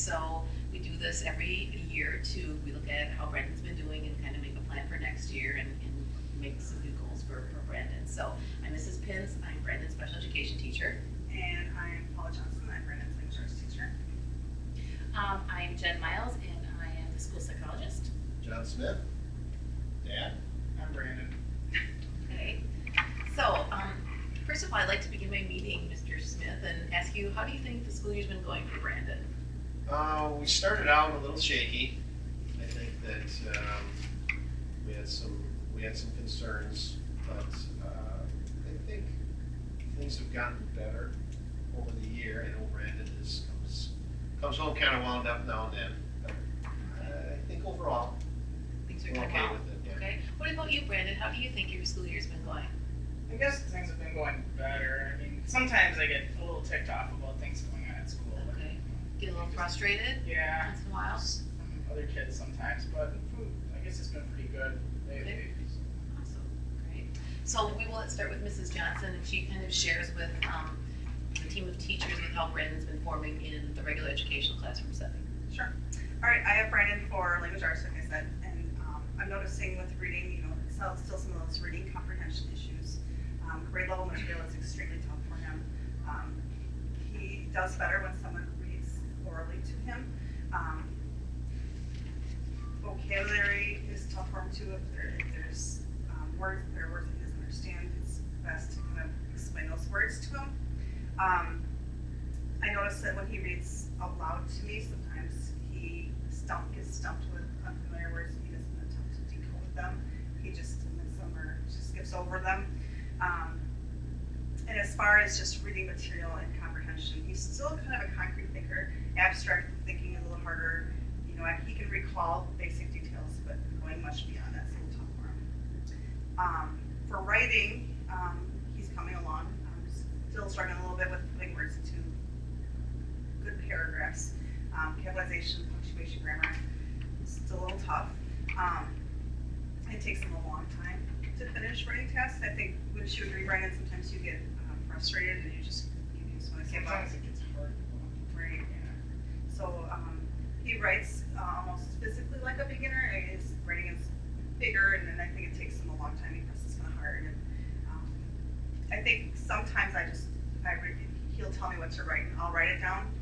so we do this every year we look at how Brandon's been doing and kind of make a plan for next year and make some new goals for Brandon. So I'm Mrs. Pins, I'm Brandon's special education teacher. And I'm Paula Johnson, I'm Brandon's language arts teacher. I'm Jen Miles, and I am the school psychologist. John Smith. Dad. I'm Brandon. Okay. So, first of all, I'd like to begin my meeting, Mr. Smith, and ask you, how do you think the school year's been going for Brandon? We started out a little shaky. I think that we had some concerns, but I think things have gotten better over the year. I know Brandon comes home kind of wound up now and then, but I think overall Things are we're going okay well. with it. Yeah. Okay. What about you, Brandon? How do you think your school year's been going? I guess things have been going better. I mean, sometimes I get a little ticked off about things going on at school. Okay. Get a little frustrated Yeah. once in a while? From other kids sometimes, but I guess it's been pretty good lately. Awesome. Great. So we will start with Mrs. Johnson, and she kind of shares with the team of teachers with how Brandon's been forming in the regular educational classroom setting. Sure. All right, I have Brandon for language arts, like I said, and I'm noticing with reading, it's still some of those reading comprehension issues. Grade level material is extremely tough for him. He does better when someone reads orally to him. Vocabulary is tough for him too. If there's words that he doesn't understand, it's best to kind of explain those words to him. I notice that when he reads out loud to me, sometimes he gets stumped with unfamiliar words and he doesn't attempt to decode them. He just omits them or just skips over them. And as far as just reading material and comprehension, he's still kind of a concrete thinker. Abstract thinking is a little harder. He can recall basic details, but going much beyond that's a little tough for him. For writing, he's coming along. Still struggling a little bit with putting words into good paragraphs. Capitalization, punctuation, grammar, still a little tough. It takes him a long time to finish writing tests. I think, wouldn't you agree, Brandon? Sometimes you get frustrated and you just want to give up. Sometimes it gets hard. Right. Yeah. So he writes almost physically like a beginner. His writing is bigger, and then I think it takes him a long time because it's kind of hard. And I think sometimes he'll tell me what to write, and I'll write it down.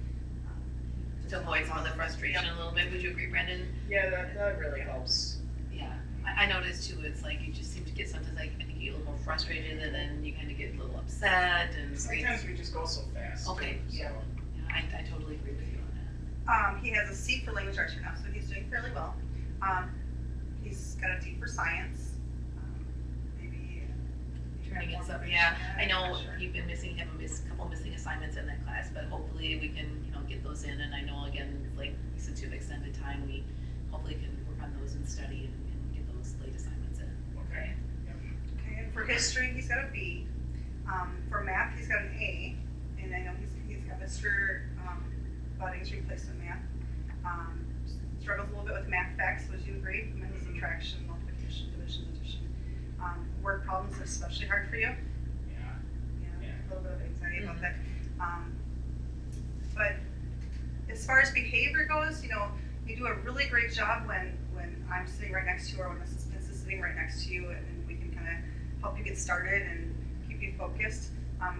To avoid some of the frustration a little bit. Would you agree, Brandon? Yeah, that really helps. Yeah. I noticed too, it's like you just seem to get sometimes I think you get a little more frustrated and then you kind of get a little upset and Sometimes we just go so fast. Okay, too, yeah. So. I totally agree with you on that. He has a C for language arts right now, so he's doing fairly well. He's got a D for science. Maybe Turning it up, yeah. I know you've been have a couple missing assignments in that class, but hopefully we can, get those in. And I know again, like since you have extended time, we hopefully can work on those and study and get those late assignments in. Okay. Yep. Okay, and for history, he's got a B. For math, he's got an A, and I know he's got Mr. Budding's replacement math. Struggles a little bit with math facts. Would you agree? Subtraction, multiplication, division, addition. Word problems are especially hard for you. Yeah. A little bit of anxiety about that. But as far as behavior goes, you do a really great job when I'm sitting right next to you or when Mrs. Pence is sitting right next to you, and we can kind of help you get started and keep you focused.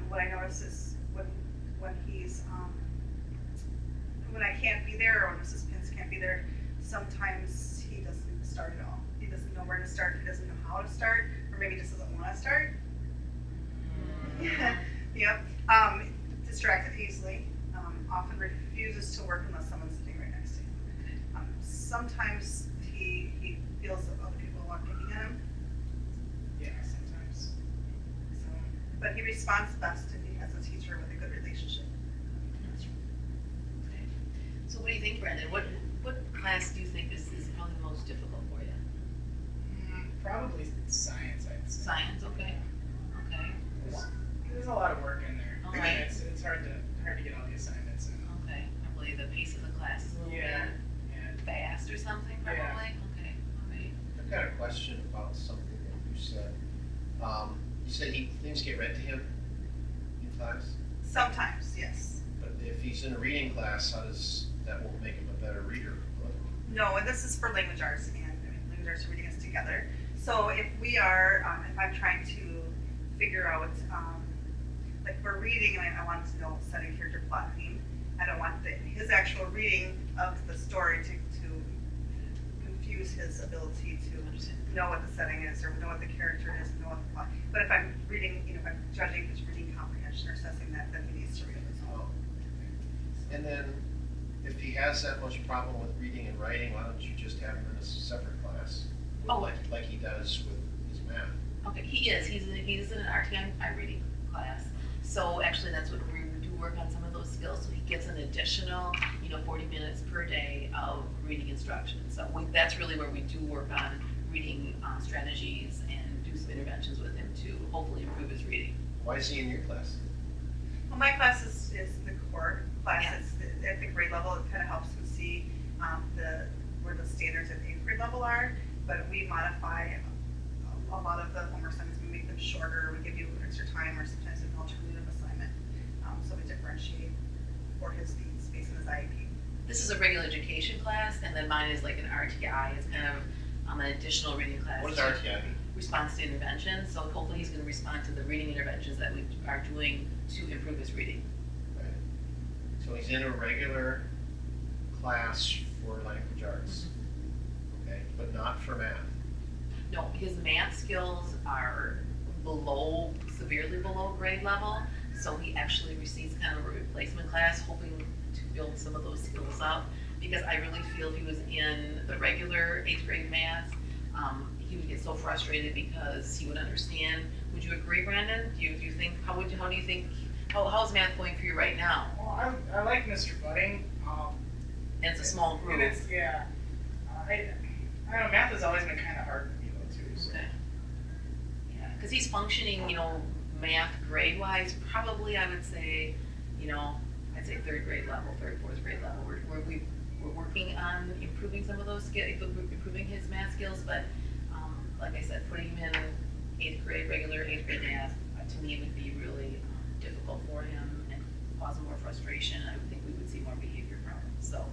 What I notice is when he's when I can't be there or when Mrs. Pence can't be there, sometimes he doesn't start at all. He doesn't know where to start. He doesn't know how to start, or maybe just doesn't want to start. Yep. Distracted easily. Often refuses to work unless someone's sitting right next to him. Sometimes he feels that other people are picking at him. Yeah, sometimes. But he responds best if he has a teacher with a good relationship. Okay. So what do you think, Brandon? What class do you think is probably the most difficult for you? Probably science, I'd say. Science, okay. Okay. There's a lot of work in there. Okay. And it's hard to get all the assignments in. Okay. Probably the pace of the class is a little bit fast or something, probably? Yeah. Okay. All right. I've got a question about something that you said. You said things get read to him in class? Sometimes, yes. But if he's in a reading class, how does that won't make him a better reader. No, and this is for language arts, and language arts reading is together. So if we are, if I'm trying to figure out, like for reading, and I want to know setting character plot theme, I don't want his actual reading of the story to confuse his ability to know what the setting is, or know what the character is, know what the plot. But if I'm reading, if I'm judging his reading comprehension or assessing that, then he needs to read it as well. And then, if he has that much problem with reading and writing, why don't you just have him in a separate class? Oh. Like he does with his math. Okay, he is. He's in an RTI reading class. So actually, that's what we do work on some of those skills. So he gets an additional, 40 minutes per day of reading instruction. So that's really where we do work on reading strategies and do some interventions with him to hopefully improve his reading. Why is he in your class? Well, my class is the core class. Yeah. It's at the grade level. It kind of helps him see where the standards at the 8th grade level are. But we modify a lot of the homework assignments. We make them shorter. We give you extra time, or sometimes an alternative assignment. So we differentiate for his needs based on his IEP. This is a regular education class, and then mine is like an RTI. It's kind of an additional reading class. What does RTI mean? Response to intervention. So hopefully he's going to respond to the reading interventions that we are doing to improve his reading. Right. So he's in a regular class for language arts, okay, but not for math. No, his math skills are severely below grade level. So he actually receives kind of a replacement class, hoping to build some of those skills up. Because I really feel if he was in the regular 8th grade math, he would get so frustrated because he would understand. Would you agree, Brandon? Do you think how's math going for you right now? Well, I like Mr. Budding. And it's a small group. And it's, yeah. I don't know, math has always been kind of hard for me though too. So. Okay. Yeah, because he's functioning, math grade wise, probably I would say, I'd say 3rd grade level, 3rd, 4th grade level. We're working on improving some of those skills, improving his math skills, but like I said, putting him in 8th grade, regular 8th grade math, to me would be really difficult for him and cause more frustration. I would think we would see more behavior problems. So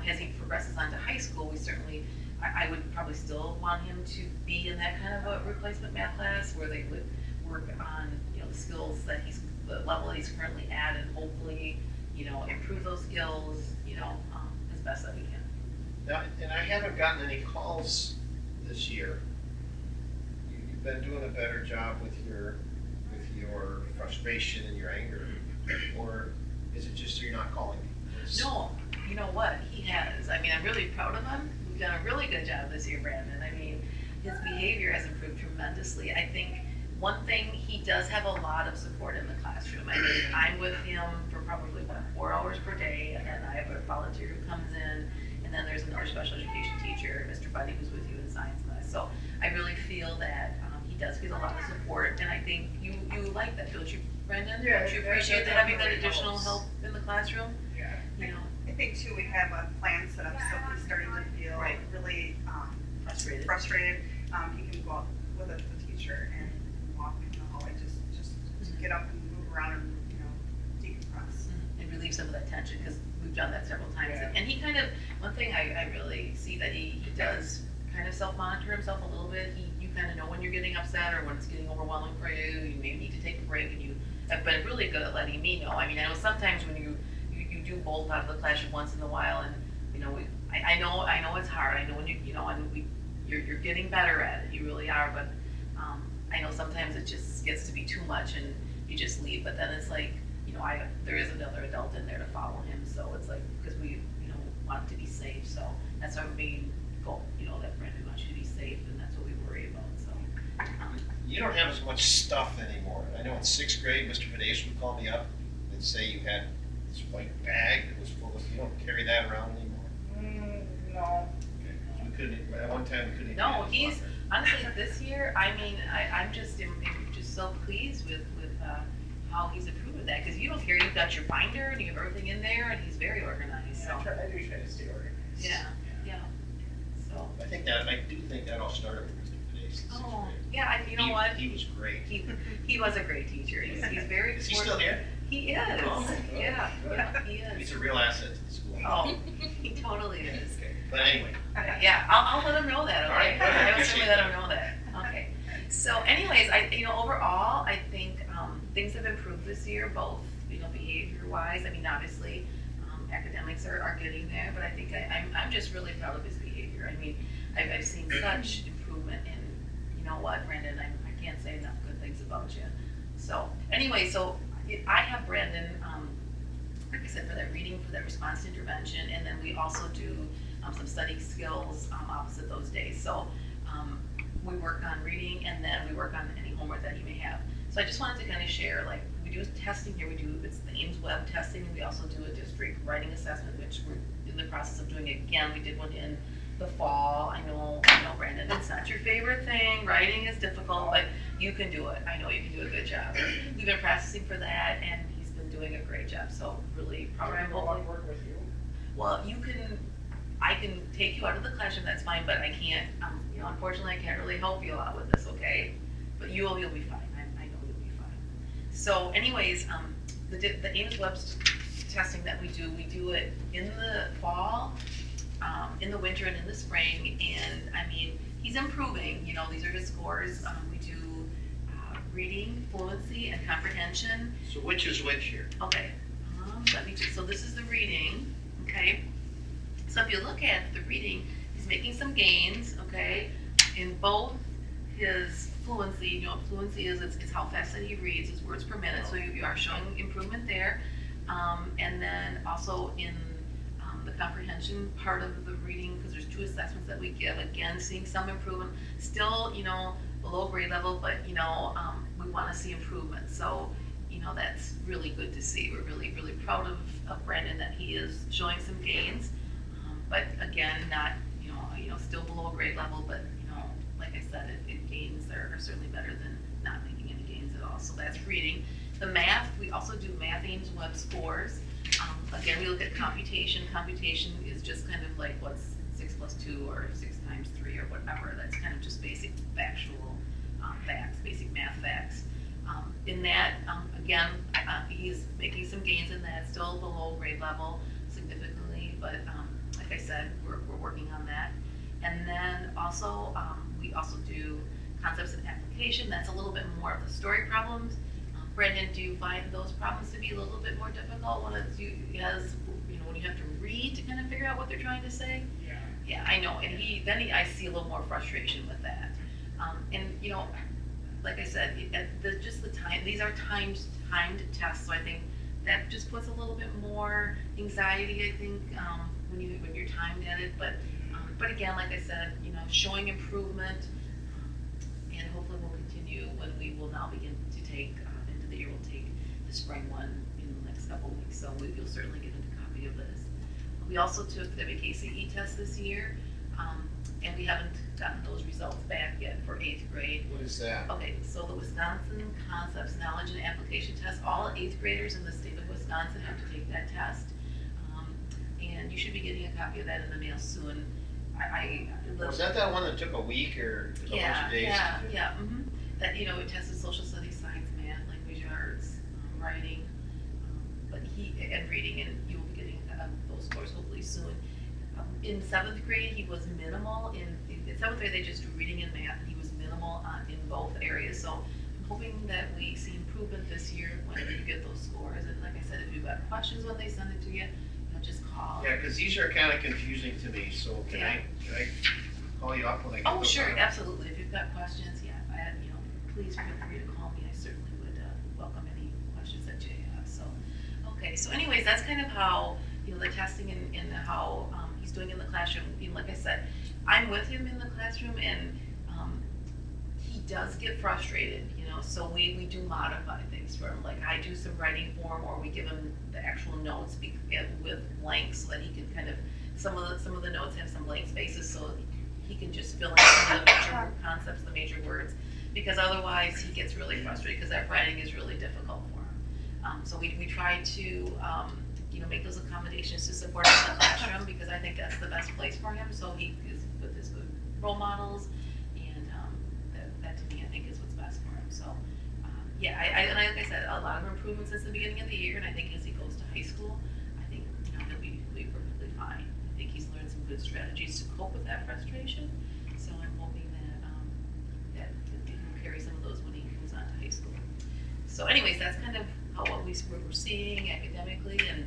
as he progresses on to high school, we certainly, I would probably still want him to be in that kind of a replacement math class where they would work on, the skills the level that he's currently at, and hopefully, improve those skills, as best that we can. Now, and I haven't gotten any calls this year. You've been doing a better job with your frustration and your anger, or is it just you're not calling me? No, you know what? He has. I mean, I'm really proud of him. We've done a really good job this year, Brandon. I mean, his behavior has improved tremendously. I think one thing, he does have a lot of support in the classroom. I mean, I'm with him for probably 4 hours per day, and then I have a volunteer who comes in, and then there's another special education teacher, Mr. Buddy, who's with you in science class. So I really feel that he does get a lot of support, and I think you like that, don't you, Brendan? Yeah, don't you appreciate that having that definitely additional helps. help in the classroom? Yeah. I think too, we have a plan set up, so if he's starting to feel Right. really Frustrated. he can go out with the teacher and walk in the hallway, just to get up and move around and, decompress. And relieve some of that tension, because we've done that several times. Yeah. And he kind of, one thing I really see that he does kind of self-monitor himself a little bit. You kind of know when you're getting upset or when it's getting overwhelming for you. You may need to take a break, and you have been really good at letting me know. I mean, I know sometimes when you do bolt out of the classroom once in a while, and I know it's hard. I know when you're getting better at it. You really are, but I know sometimes it just gets to be too much, and you just leave. But then it's like, there is another adult in there to follow him, so it's like, because we want to be safe. So that's our main goal. That Brandon wants you to be safe, and that's what we worry about. So. You don't have as much stuff anymore. I know in 6th grade, Mr. Padesh would call me up and say you had this white bag that was full of, you don't carry that around anymore. No. We couldn't, at one time, we couldn't. No, even he's honestly this year. I mean, I'm just so pleased with how he's improved with that, because you don't care. You've got your binder and you have everything in there, and he's very organized. So I do try to stay organized. yeah. So. I do think that all started with Mr. Padesh in 6th Oh, grade. yeah. You know what? He was great. He was a great teacher. He's very. Is he still here? He is. Oh, Yeah, he is. He's a real asset to the school. Oh, he totally is. Okay, but anyway, Yeah, I'll let him know that, All right, okay? good. I will Appreciate certainly let that. him know that, okay. So anyways, overall, I think, things have improved this year, both, behavior-wise. I mean, obviously, academics are getting there, but I think I'm just really proud of his behavior. I mean, I've seen such improvement in, you know what, Brandon, I can't say enough good things about you. So, anyway, I have Brandon, like I said, for that reading, for that response to intervention, and then we also do some study skills opposite those days. So we work on reading, and then we work on any homework that he may have. So I just wanted to kind of share, like, we do testing here. It's the Ames Web testing, and we also do a district writing assessment, which we're in the process of doing again. We did one in the fall. I know, Brandon, it's not your favorite thing. Writing is difficult, but you can do it. I know you can do a good job. We've been practicing for that, and he's been doing a great job. So really proud of Can I him. go out and work with you? Well, I can take you out of the classroom, that's fine, but I can't, unfortunately, I can't really help you a lot with this, okay? But you'll be fine, I know you'll be fine. So anyways, the Ames Web testing that we do it in the fall, in the winter, and in the spring, and I mean, he's improving, these are his scores. We do reading, fluency, and comprehension. so which is which here? Okay, so this is the reading, okay? So if you look at the reading, he's making some gains, okay, in both his fluency. Fluency is it's how fast that he reads, his words per minute, so you are showing improvement there. And then also in the comprehension part of the reading, because there's 2 assessments that we give, again, seeing some improvement. Still, below grade level, but, we want to see improvement. So, that's really good to see. We're really, really proud of Brandon that he is showing some gains. But again, not, still below grade level, but, like I said, it gains are certainly better than not making any gains at all. So that's reading. The math, we also do math Ames Web scores. Again, we look at computation. Computation is just kind of like what's 6 plus 2 or 6 times 3 or whatever. That's kind of just basic factual facts, basic math facts. In that, again, he's making some gains in that, still below grade level significantly, but like I said, we're working on that. And then also, we also do concepts and application. That's a little bit more of the story problems. Brendan, do you find those problems to be a little bit more difficult when when you have to read to kind of figure out what they're trying to say? Yeah. Yeah, I know, and I see a little more frustration with that. And like I said, just the time, these are timed tests, so I think that just puts a little bit more anxiety, I think, when you're timed at it, but again, like I said, showing improvement, and hopefully we'll continue when we will now begin to take, into the year, we'll take the spring one in the next couple of weeks, so you'll certainly get a copy of this. We also took the KCE test this year, and we haven't gotten those results back yet for 8th grade. What is that? Okay, so the Wisconsin Concepts Knowledge and Application Test, all 8th graders in the state of Wisconsin have to take that test. And you should be getting a copy of that in the mail soon. Was that one that took a week or a bunch of days? Yeah. That, it tested social studies, science, math, language arts, writing, and reading, and you will be getting those scores hopefully soon. In 7th grade, he was minimal. In 7th grade, they just do reading and math, and he was minimal in both areas. So I'm hoping that we see improvement this year when you get those scores. And like I said, if you've got questions when they send it to you, just call. Yeah, because these are kind of confusing to me, so can I call you up when I get those? Oh, sure, absolutely. If you've got questions, please feel free to call me. I certainly would welcome any questions that you have. So, okay. So anyways, that's kind of how, the testing and how he's doing in the classroom. Like I said, I'm with him in the classroom, and he does get frustrated, so we do modify things for him. Like I do some writing for him, or we give him the actual notes with blanks so that he can kind of, some of the notes have some blank spaces, so he can just fill in some of the major concepts, the major words, because otherwise he gets really frustrated because that writing is really difficult for him. So we try to make those accommodations to support him in the classroom, because I think that's the best place for him. So he is with his good role models, and that to me I think is what's best for him. So and like I said, a lot of improvements since the beginning of the year, and I think as he goes to high school, I think he'll be perfectly good strategies to cope with that frustration. So I'm hoping that he will carry some of those when he moves on to high school. So anyways, that's kind of how what we're seeing academically, and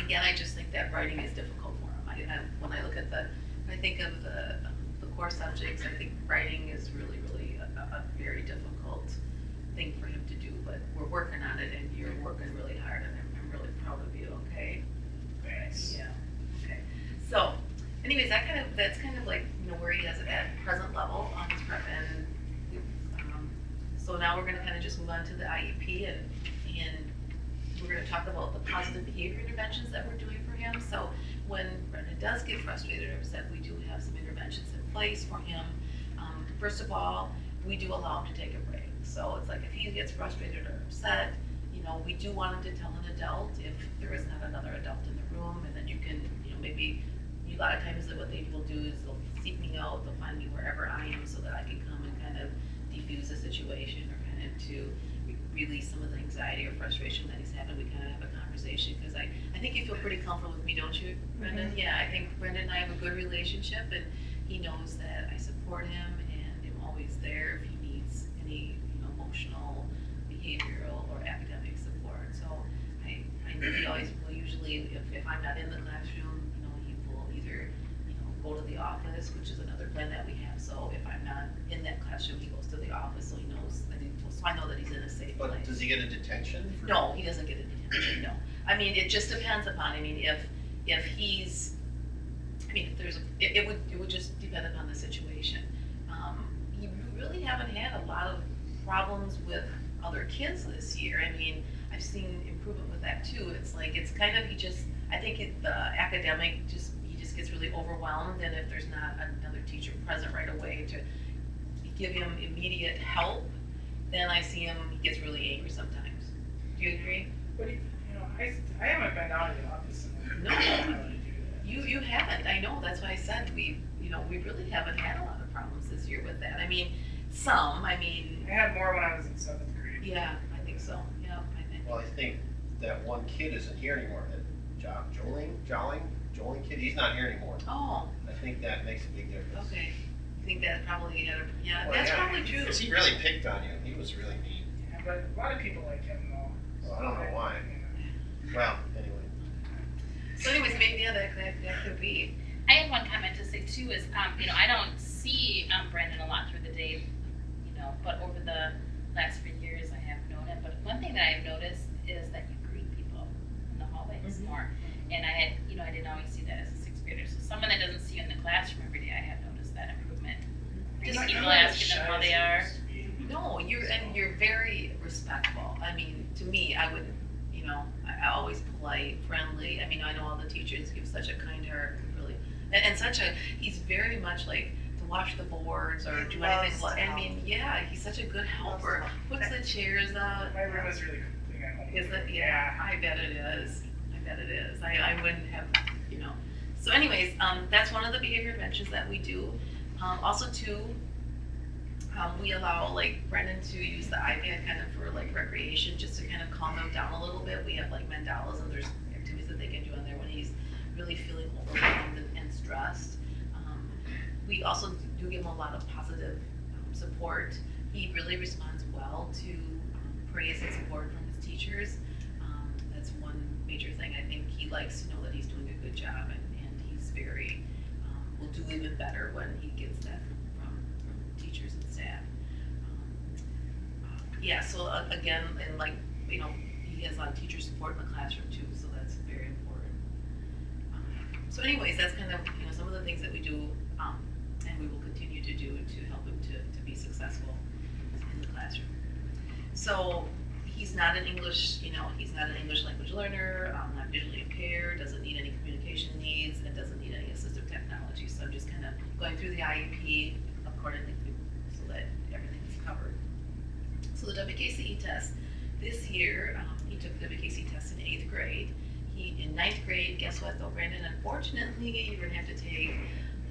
again, I just think that writing is difficult for him. When I look at I think of the core subjects, I think writing is really a very difficult thing for him to do, but we're working on it, and you're working really hard, and I'm really proud of you. Okay. Thanks. Yeah. Okay. So, anyways, that's kind of like where he has it at present level on his prep, and so now we're going to kind of just move on to the IEP, and we're going to talk about the positive behavior interventions that we're doing for him. So when Brendan does get frustrated or upset, we do have some interventions in place for him. First of all, we do allow him to take a break. So it's like if he gets frustrated or upset, we do want him to tell an adult if there is not another adult in the room, and then you can, maybe a lot of times what they will do is they'll seek me out, they'll find me wherever I am so that I can come and kind of defuse the situation or kind of to release some of the anxiety or frustration that he's having. We kind of have a conversation because I think you feel pretty comfortable with me, don't you, Brendan? Mm-hmm. Yeah, I think Brendan and I have a good relationship, and he knows that I support him and am always there if he needs any emotional, behavioral, or academic support. So I know he always will usually, if I'm not in the classroom, he will either go to the office, which is another plan that we have. So if I'm not in that classroom, he goes to the office, so he knows. So I know that he's in a safe place. But does he get a detention? No, he doesn't get a detention. No, I mean it just depends upon. I mean if he's, if there's it would just depend upon the situation. You really haven't had a lot of problems with other kids this year. I mean, I've seen improvement with that too. It's like it's kind of I think the academic he just gets really overwhelmed, and if there's not another teacher present right away to give him immediate help, then I see he gets really angry sometimes. Do you agree? But I haven't been down to the office and No. I don't know how to do that. You haven't. I know. That's why I said we really haven't had a lot of problems this year with that. I mean, some. I mean. I had more when I was in 7th grade. Yeah, I think so. Yeah, I think. Well, I think that one kid isn't here anymore. That Joling kid, he's not here anymore. Oh. I think that makes a big difference. Okay. I think that probably had Well, that's probably true. Because he really picked on you. He was really mean. Yeah, but a lot of people like him though. Well, I don't know why. Well, anyway. So anyways, maybe that could be. I have one comment to say too is, I don't see Brandon a lot through the day, but over the last few years I have known him. But one thing that I've noticed is that you greet people in the hallways more. And I didn't always see that as a 6th grader. So someone that doesn't see you in the classroom every day, I have noticed that improvement. Just people asking them how they are. No, you're very respectful. I mean, to me, I would, I always polite, friendly. I mean, I know all the teachers give such a kind heart, really, and he's very much like to wash the boards or do anything. I mean, yeah, he's such a good helper. Puts the chairs up. My room is really complete at home. Is it? Yeah, I bet it is. I wouldn't have, So anyways, that's one of the behavior interventions that we do. Also too, we allow Brendan to use the iPad kind of for recreation, just to kind of calm him down a little bit. We have mandalas, and there's activities that they can do on there when he's really feeling overwhelmed and stressed. We also do give him a lot of positive support. He really responds well to praise and support from his teachers. That's one major thing. I think he likes to know that he's doing a good job, and he's very will do even better when he gets that from teachers and staff. So again, and he has a lot of teacher support in the classroom too, so that's very important. So anyways, that's kind of some of the things that we do, and we will continue to do to help him to be successful in the classroom. So he's not an English, he's not an English language learner, not visually impaired, doesn't need any communication needs, and doesn't need any assistive technology. So I'm just kind of going through the IEP accordingly so that everything's covered. So the WKCE test this year, he took the WKCE test in 8th grade. In 9th grade, guess what though, Brandon? Unfortunately, you're gonna have to take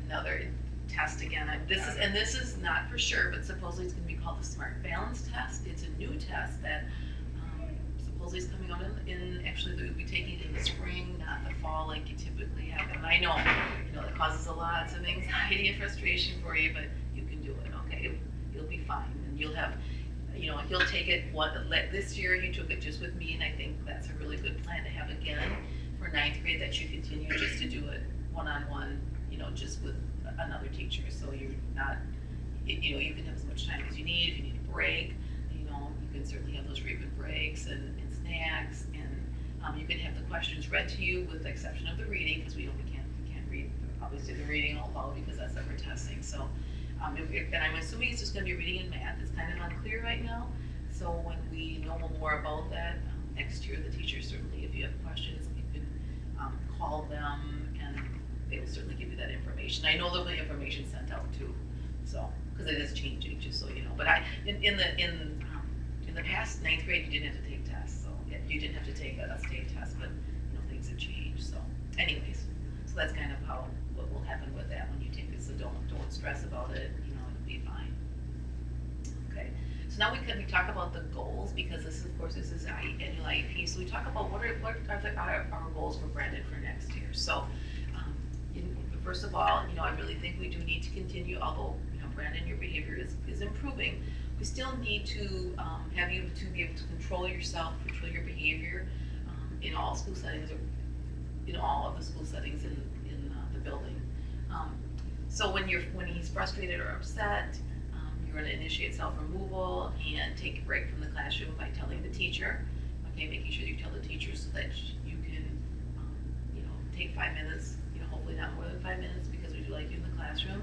another test again. This is not for sure, but supposedly it's gonna be called the Smart Balance Test. It's a new test that supposedly is coming out actually we'll be taking it in the spring, not the fall like you typically have. And I know, the causes a lot of anxiety and frustration for you, but you can do it, okay? You'll be fine, and you'll have, you'll take it this year you took it just with me, and I think that's a really good plan to have again for ninth grade, that you continue just to do it one-on-one, just with another teacher, so you're not, you can have as much time as you need. If you need a break, you can certainly have those frequent breaks and snacks, and you can have the questions read to you with the exception of the reading, because we can't read, obviously, the reading out loud because that's what we're testing, so. And I'm assuming it's just going to be reading and math. It's kind of unclear right now. So when we know more about that next year, the teachers certainly, if you have questions, you can call them, and they will certainly give you that information. I know there'll be information sent out too, so because it is changing, just so you know. But in the past ninth grade, you didn't have to take tests, so you didn't have to take a state test, but things have changed. So, anyways, so that's kind of what will happen with that when you take it. So don't stress about it. It'll be fine. Okay. So now we talk about the goals, because this is annual IEP. So we talk about what are our goals for Brandon for next year. So first of all, I really think we do need to continue, although Brandon, your behavior is improving. We still need to have you to be able to control yourself, control your behavior in all school settings, or in all of the school settings in the building. So when he's frustrated or upset, you're going to initiate self-removal and take a break from the classroom by telling the teacher. Okay, making sure you tell the teacher so that you can, take 5 minutes. Hopefully not more than 5 minutes, because we do like you in the classroom.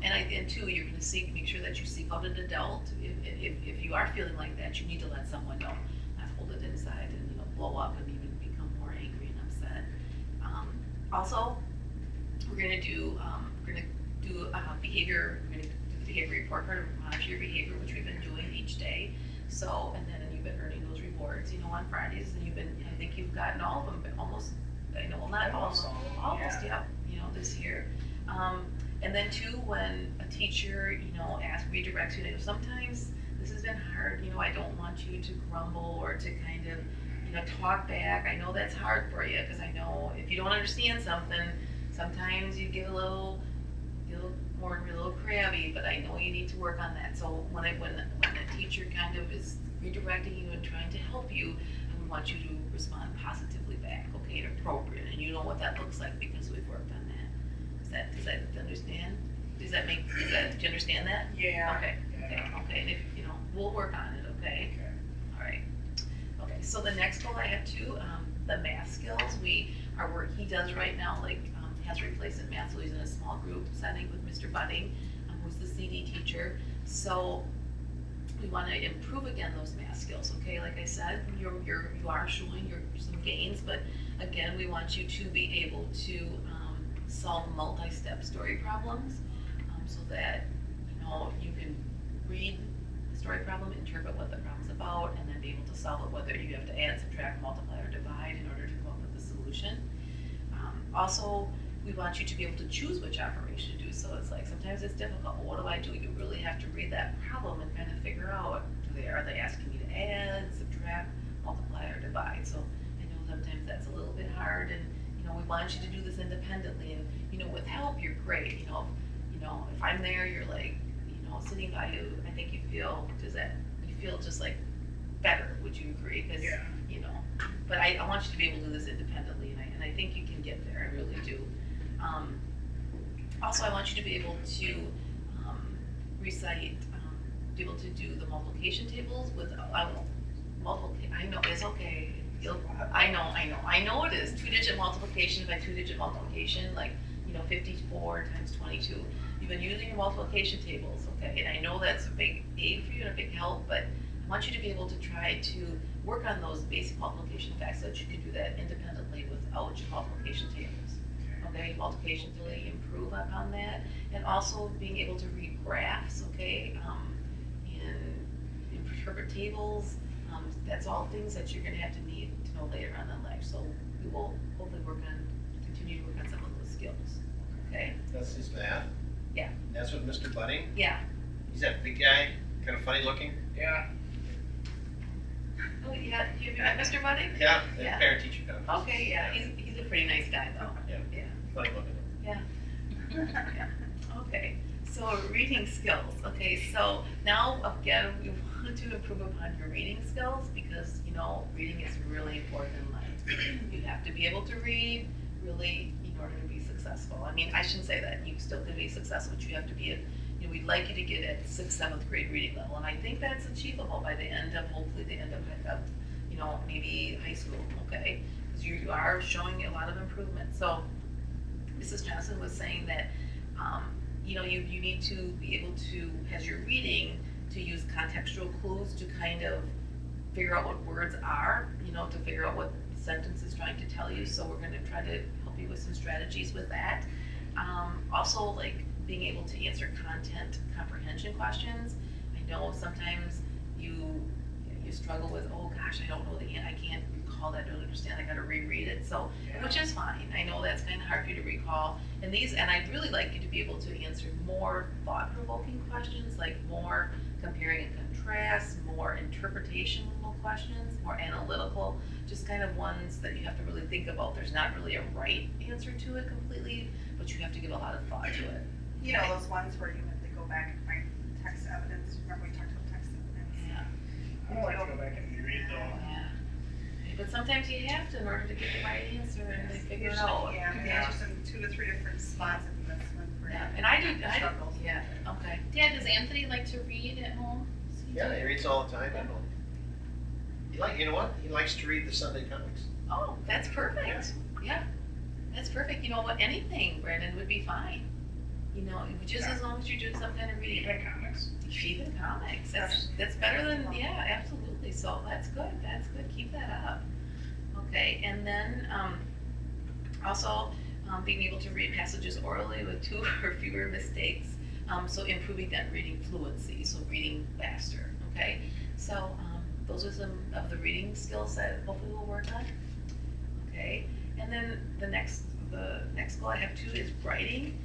And two, you're going to make sure that you seek out an adult. If you are feeling like that, you need to let someone know, not hold it inside and blow up and even become more angry and upset. Also, we're going to do behavior. We're going to do the behavior report card, monitor your behavior, which we've been doing each day. So, and then you've been earning those rewards, on Fridays, and I think you've gotten all of them, but almost. I know, well, not almost, yeah. This year. And then too, when a teacher, redirects you, sometimes this has been hard, I don't want you to grumble or to kind of, talk back. I know that's hard for you, because I know if you don't understand something, sometimes you get a little crabby, but I know you need to work on that. So when a teacher kind of is redirecting you and trying to help you, I want you to respond positively back, okay, and appropriate, and you know what that looks like because we've worked on that. Does that understand? Do you understand that? Yeah. Okay. And if we'll work on it, okay? All right. Okay. So the next goal I have too, the math skills. Our work he does right now, has replacement math, so he's in a small group setting with Mr. Budding, who's the CD teacher. So we want to improve again those math skills, okay? Like I said, you are showing some gains, but again, we want you to be able to solve multi-step story problems, so that you can read the story problem, interpret what the problem's about, and then be able to solve it, whether you have to add, subtract, multiply, or divide in order to come up with the solution. Also, we want you to be able to choose which operation to do. So it's like, sometimes it's difficult. Well, what do I do? You really have to read that problem and kind of figure out, are they asking me to add, subtract, multiply, or divide? So I know sometimes that's a little bit hard, and we want you to do this independently. And with help, you're great. If I'm there, you're like, sitting by you. I think you feel just like better. Would you agree? Because yeah. But I want you to be able to do this independently, and I think you can get there. I really do. Also, I want you to be able to recite, be able to do the multiplication tables with I know it's okay. I know it is 2-digit multiplication by 2-digit multiplication, 54 times 22. You've been using your multiplication tables, okay? And I know that's a big aid for you and a big help, but I want you to be able to try to work on those basic multiplication facts so that you can do that independently without your multiplication tables. Okay, multiplication to really improve upon that, and also being able to read graphs, okay, and interpret tables. That's all things that you're going to have to need to know later on in life. So we will hopefully continue to work on some of those skills. Okay. That's his math. Yeah. And that's with Mr. Budding. Yeah. He's that big guy, kind of funny looking. Yeah. Oh yeah. Have you met Mr. Budding? Yeah. Yeah. Parent teacher conference. Okay. Yeah. He's a pretty nice guy though. Yeah. Yeah. Funny looking. Yeah. Yeah. Okay, so reading skills. Okay, so now again, we want to improve upon your reading skills because reading is really important in life. You have to be able to read really in order to be successful. I mean, I shouldn't say that you still can be successful, but you have to be at. We'd like you to get at 6th, 7th grade reading level, and I think that's achievable by the end of hopefully the end of maybe high school. Okay, because you are showing a lot of improvement. So Mrs. Johnson was saying that, you need to be able to, as you're reading, to use contextual clues to kind of figure out what words are, to figure out what the sentence is trying to tell you. So we're going to try to help you with some strategies with that. Also, like being able to answer content comprehension questions. I know sometimes you struggle with, oh gosh, I don't know I can't recall that, I don't understand, I gotta reread it, so, which is fine. I know that's kind of hard for you to recall. And I'd really like you to be able to answer more thought-provoking questions, like more comparing and contrast, more interpretational questions, more analytical, just kind of ones that you have to really think about. There's not really a right answer to it completely, but you have to give a lot of thought to it. You know, those ones where you have to go back and find text evidence. Remember we talked about text evidence? Yeah. I don't like to go back and reread though. Yeah. But sometimes you have to in order to get the right answer and they figure it out. Yeah, the answer's in 2 to 3 different spots if that's one for Yeah, and I do, struggles. yeah, okay. Yeah, does Anthony like to read at home? Yeah, he reads all the time at home. You know what? He likes to read the Sunday comics. Oh, that's perfect. Yeah, that's perfect. You know what? Anything, Brandon, would be fine. Just as long as you're doing some kind of reading. Even comics. Even comics. That's better than, yeah, absolutely. So that's good. That's good. Keep that up. Okay, and then also being able to read passages orally with 2 or fewer mistakes. So improving that reading fluency, so reading faster. Okay, so those are some of the reading skills that hopefully we'll work on. Okay, and then the next goal I have too is writing.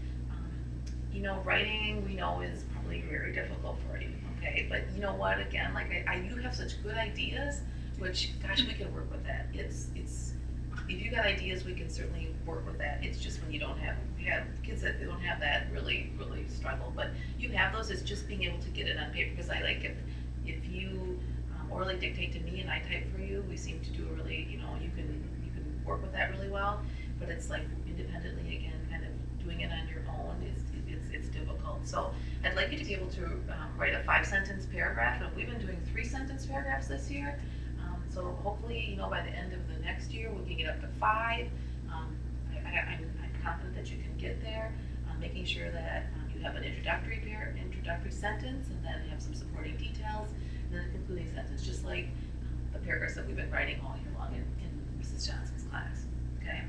Writing we know is probably very difficult for you, okay? But you know what, again, like you have such good ideas, which, gosh, we can work with that. It's if you got ideas, we can certainly work with that. It's just when you have kids that don't have that really, really struggle. But you have those, it's just being able to get it on paper, because I like if you orally dictate to me and I type for you, we seem to do a really, you can work with that really well. But it's like independently, again, kind of doing it on your own it's difficult. So I'd like you to be able to write a 5-sentence paragraph, and we've been doing 3-sentence paragraphs this year. So hopefully, by the end of the next year, we can get up to 5. I'm confident that you can get there. Making sure that you have an introductory sentence, and then have some supporting details, and then a concluding sentence, just like the paragraphs that we've been writing all year long in Mrs. Johnson's class. Okay.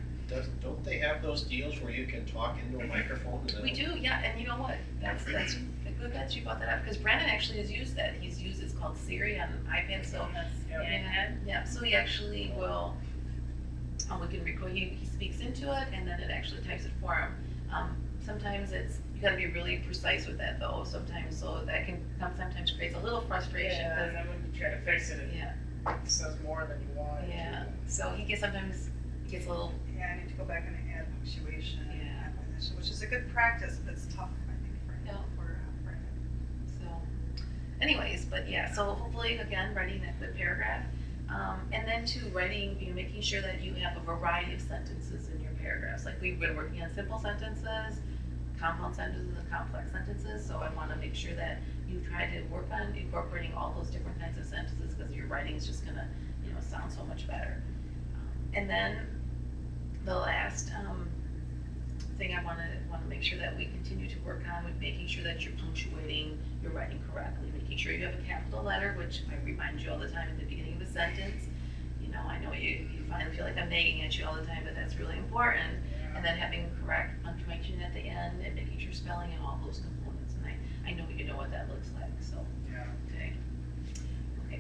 Don't they have those deals where you can talk into a microphone? We do, yeah, and you know what? That's good that you brought that up, because Brandon actually has used that. It's called Siri on iPad, so yeah. So he actually will. We can record. He speaks into it, and then it actually types it for him. Sometimes you got to be really precise with that, though. Sometimes, so that can sometimes creates a little frustration. Yeah, and then when you try to fix it, it says more than you want. Yeah. So sometimes he gets a little. Yeah, I need to go back and add punctuation Yeah. and preposition, which is a good practice, but it's tough, I think, for Brandon. So, anyways, but yeah, so hopefully, again, writing that good paragraph. And then writing, making sure that you have a variety of sentences in your paragraphs. Like we've been working on simple sentences, compound sentences, and complex sentences. So I want to make sure that you try to work on incorporating all those different kinds of sentences, because your writing is just gonna, sound so much better. And then the last thing I want to make sure that we continue to work on with making sure that you're punctuating your writing correctly, making sure you have a capital letter, which I remind you all the time at the beginning of a sentence. I know you finally feel like I'm nagging at you all the time, but that's really important. And then having correct punctuation at the end, and making sure spelling and all those components. And I know you know what that looks like. So okay.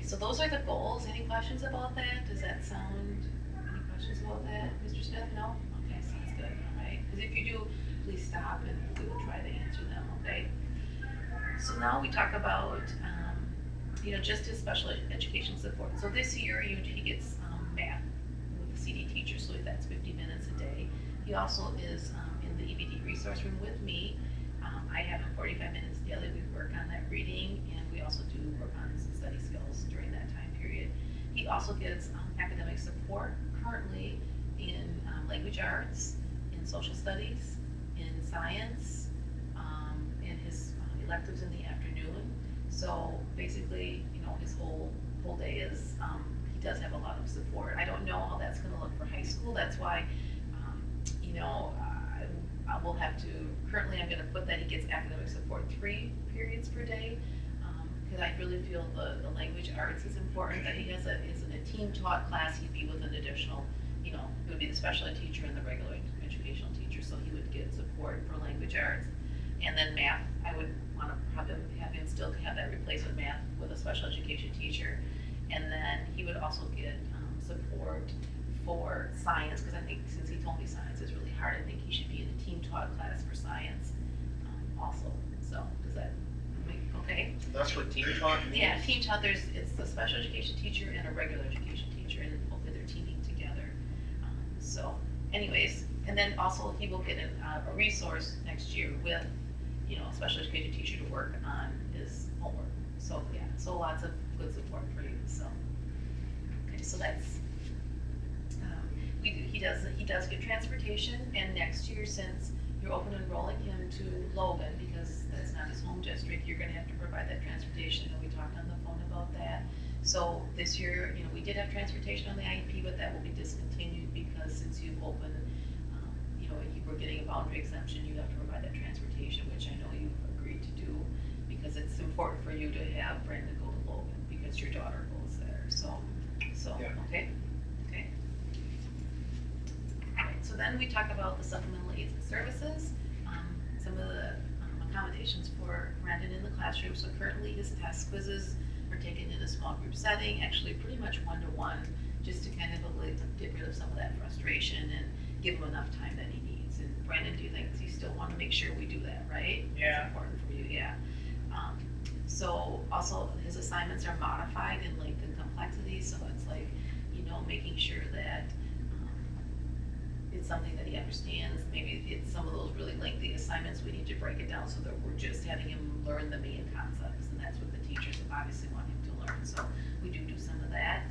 So those are the goals. Any questions about that? Does that sound? Any questions about that, Mr. Smith? No? Okay, sounds good. All right. Because if you do, please stop and we will try to answer them. Okay. So now we talk about, just his special education support. So this year he gets math with a CD teacher, so that's 50 minutes a day. He also is in the EBD resource room with me. I have him 45 minutes daily. We work on that reading, and we also do work on some study skills during that time period. He also gets academic support currently in language arts, in social studies, in science, in his electives in the afternoon. So basically, his whole day is, he does have a lot of support. I don't know how that's gonna look for high school. That's why, I will have to, currently I'm gonna put that he gets academic support 3 periods per day. Because I really feel the language arts is important, that he has is in a team taught class, he'd be with an additional, it would be the special ed teacher and the regular educational teacher, so he would get support for language arts. And then math, I would want to have him still have that replacement math with a special education teacher. And then he would also get support for science, because I think since he told me science is really hard, I think he should be in a team taught class for science also. So does that make okay? That's what team talk means? Yeah, team taught, it's a special education teacher and a regular education teacher, and hopefully they're teaming together. So anyways, and then also he will get a resource next year with, a special education teacher to work on his homework. So yeah, so lots of good support for you, so. Okay, so that's, he does get transportation, and next year, since you're open enrolling him to Logan, because that's not his home district, you're gonna have to provide that transportation, and we talked on the phone about that. So this year, we did have transportation on the IEP, but that will be discontinued because since you've opened, you were getting a boundary exemption, you have to provide that transportation, which I know you've agreed to do, because it's important for you to have Brandon go to Logan, because your daughter goes there, so, Yeah. okay? Alright, so then we talk about the supplemental aids and services, some of the accommodations for Brandon in the classroom. So currently his test quizzes are taken in a small group setting, actually pretty much 1-to-1, just to kind of get rid of some of that frustration and give him enough time that he needs. And Brandon, do you think you still want to make sure we do that, right? Yeah. It's important for you, yeah. So also his assignments are modified in length and complexity, so it's like, making sure that it's something that he understands. Maybe it's some of those really lengthy assignments, we need to break it down so that we're just having him learn the main concepts, and that's what the teachers obviously want him to learn, so we do some of that.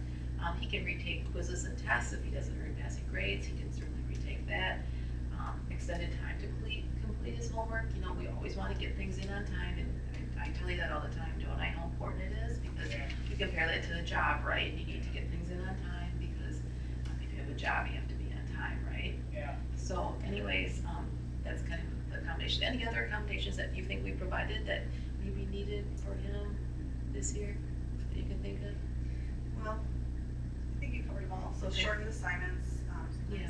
He can retake quizzes and tests if he doesn't earn passing grades, he can certainly retake that. Extended time to complete his homework, we always want to get things in on time, and I tell you that all the time, don't I, how important it is, because you compare that to the job, right? You need to get things in on time, because if you have a job, you have to be on time, right? Yeah. So anyways, that's kind of the accommodation. Any other accommodations that you think we provided that maybe needed for him this year that you can think of? Well, I think you covered them all. So Okay. shortened assignments, Yeah.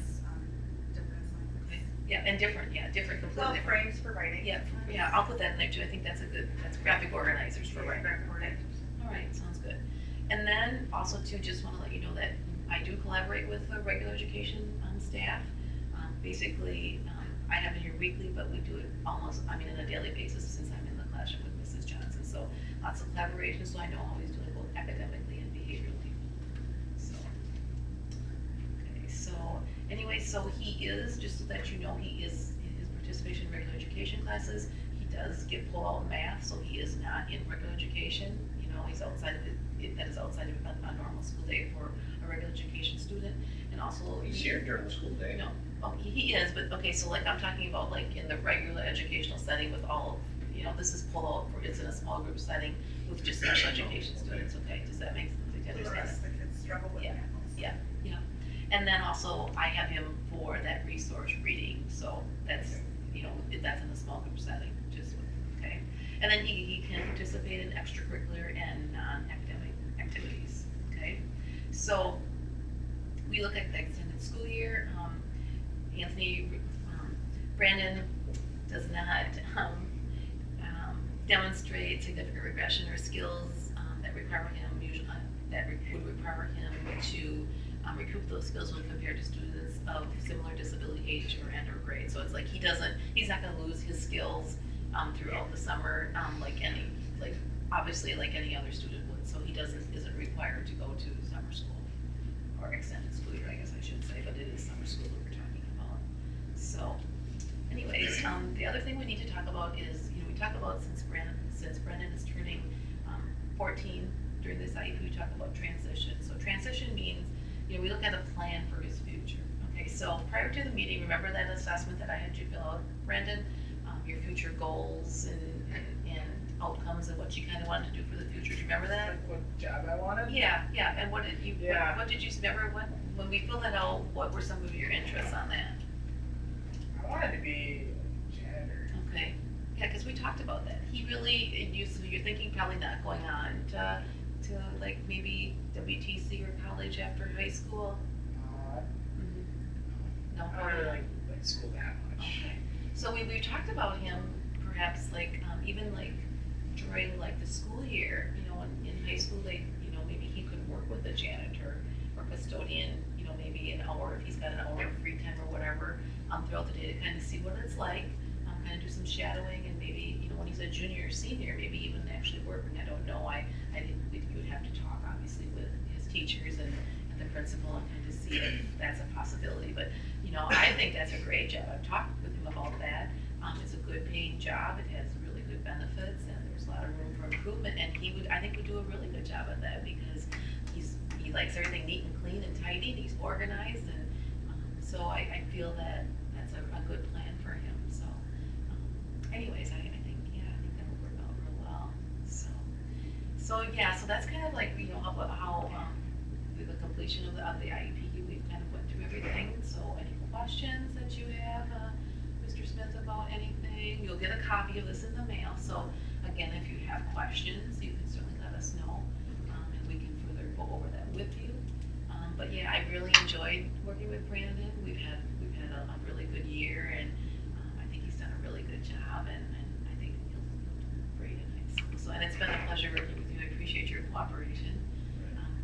different assignments. Okay. Yeah, and different, completely Well, different. frames for writing. Yeah, I'll put that in there too. I think that's graphic organizers for writing. Graphic organizers. All right, sounds good. And then also too, just want to let you know that I do collaborate with the regular education staff. Basically, I have it here weekly, but we do it on a daily basis since I'm in the classroom with Mrs. Johnson. So lots of collaboration, so I know how he's doing both academically and behaviorally. So, okay, so anyway, so he is, just so that you know, he is in his participation in regular education classes. He does get pull out math, so he is not in regular education. He's outside of it, that is outside of a normal school day for a regular education student. And also He's here during the school day. No, he is, but okay, so like I'm talking about like in the regular educational setting with all of, this is pull out for, it's in a small group setting with just special education students, okay? Does that make sense? Do you The understand rest of the kids struggle with Yeah. math also. Yeah. And then also I have him for that resource reading, so that's, that's in a small group setting, okay? And then he can participate in extracurricular and non-academic activities, okay? So we look at the extended school year. Brandon does not demonstrate significant regression or skills that require him would require him to recoup those skills when compared to students of similar disability, age, or grade. So it's like he's not going to lose his skills throughout the summer obviously like any other student would. So he isn't required to go to summer school or extended school year, I guess I should say, but it is summer school that we're talking about. So anyways. The other thing we need to talk about is, we talk about since Brendan is turning 14 during this IEP, we talk about transition. So transition means, we look at a plan for his future. Okay, so prior to the meeting, remember that assessment that I had you fill out, Brendan? Your future goals and outcomes and what you kind of wanted to do for the future. Do you remember that? Like what job I wanted? Yeah. And what did you? Yeah. What did you remember? When we filled that out, what were some of your interests on that? I wanted to be a janitor. Okay. Yeah, because we talked about that. So you're thinking probably not going on to like maybe WTC or college after high school. No. I don't really like school that much. Okay. So we've talked about him perhaps like even like during like the school year, in high school, like, maybe he could work with a janitor or custodian, maybe an hour if he's got an hour of free time or whatever, throughout the day to kind of see what it's like, kind of do some shadowing and maybe, when he's a junior or senior, maybe even actually working. I don't know. I think you would have to talk obviously with his teachers and the principal and kind of see if that's a possibility. But, I think that's a great job. I've talked with him about that. It's a good paying job. It has really good benefits and there's a lot of room for improvement. And I think would do a really good job at that because he likes everything neat and clean and tidy and he's organized. And so I feel that that's a good plan for him. So anyways, I think that'll work out real well. So that's kind of like, how the completion of the IEP, we've kind of went through everything. So any questions that you have, Mr. Smith, about anything? You'll get a copy of this in the mail. So again, if you have questions, you can certainly let us know, and we can further go over that with you. But yeah, I really enjoyed working with Brandon. We've had a really good year, and I think he's done a really good job, and I think he'll do great in high school. So, and it's been a pleasure working with you. I appreciate your cooperation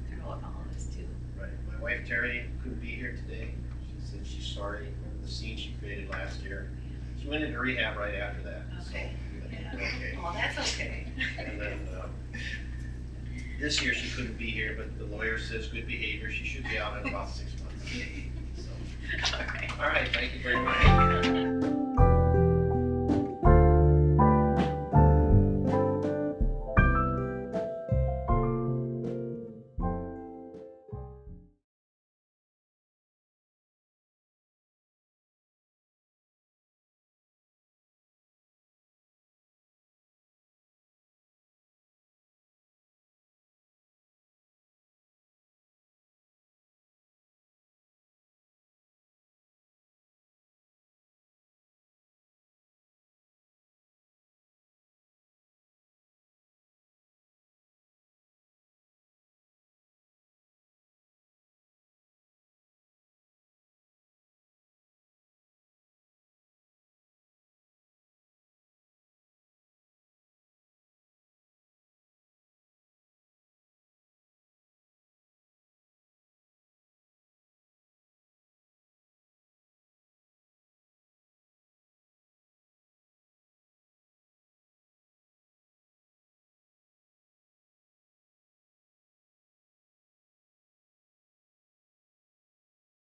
throughout all of this too. Right. My wife Terry couldn't be here today. She said she's sorry for the scene she created last year. She went into rehab right after that. Okay. So, Yeah. okay. Oh, that's okay. And then this year she couldn't be here, but the lawyer says good behavior. She should be out in about 6 months. So, All right. all right. Thank you very much.